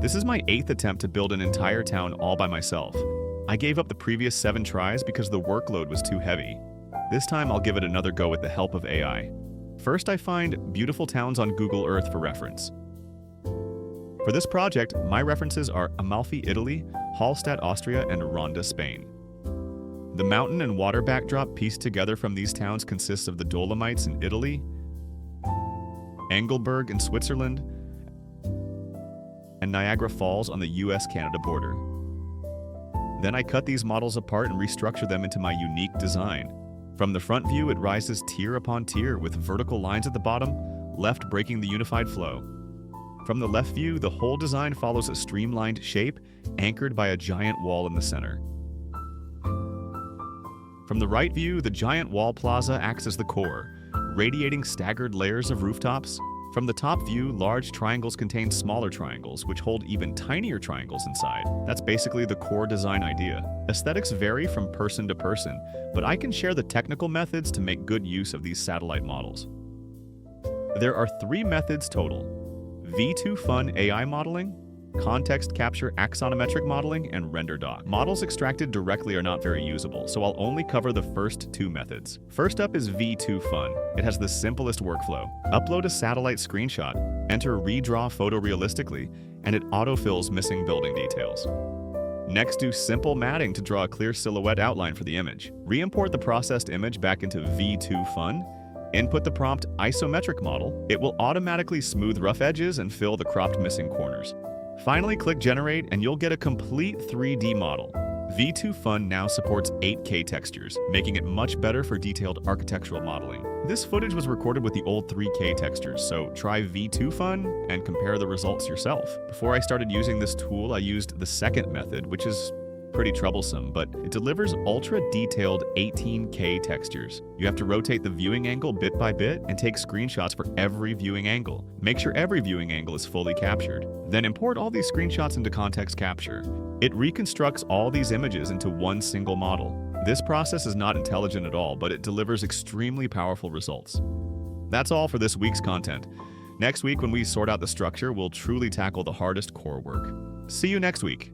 This is my 8th attempt to build an entire town all by myself. I gave up the previous 7 tries because the workload was too heavy. This time I'll give it another go with the help of AI. First, I find beautiful towns on Google Earth for reference. For this project, my references are Amalfi, Italy, Hallstatt, Austria, and Ronda, Spain. The mountain and water backdrop pieced together from these towns consists of the Dolomites in Italy, Engelberg in Switzerland, and Niagara Falls on the US-Canada border. Then I cut these models apart and restructure them into my unique design. From the front view, it rises tier upon tier with vertical lines at the bottom, left breaking the unified flow. From the left view, the whole design follows a streamlined shape anchored by a giant wall in the center. From the right view, the giant wall plaza acts as the core, radiating staggered layers of rooftops. From the top view, large triangles contain smaller triangles, which hold even tinier triangles inside. That's basically the core design idea. Aesthetics vary from person to person, but I can share the technical methods to make good use of these satellite models. There are 3 methods total: V2Fun AI modeling, context capture axonometric modeling, and RenderDoc. Models extracted directly are not very usable, so I'll only cover the first 2 methods. First up is V2Fun. It has the simplest workflow. Upload a satellite screenshot, enter redraw photorealistically, and it autofills missing building details. Next, do simple matting to draw a clear silhouette outline for the image. Re-import the processed image back into V2Fun. Input the prompt isometric model. It will automatically smooth rough edges and fill the cropped missing corners. Finally, click Generate and you'll get a complete 3D model. V2Fun now supports 8K textures, making it much better for detailed architectural modeling. This footage was recorded with the old 3K textures, so try V2Fun and compare the results yourself. Before I started using this tool, I used the second method, which is pretty troublesome, but it delivers ultra-detailed 18K textures. You have to rotate the viewing angle bit by bit and take screenshots for every viewing angle. Make sure every viewing angle is fully captured. Then import all these screenshots into context capture. It reconstructs all these images into one single model. This process is not intelligent at all, but it delivers extremely powerful results. That's all for this week's content. Next week, when we sort out the structure, we'll truly tackle the hardest core work. See you next week.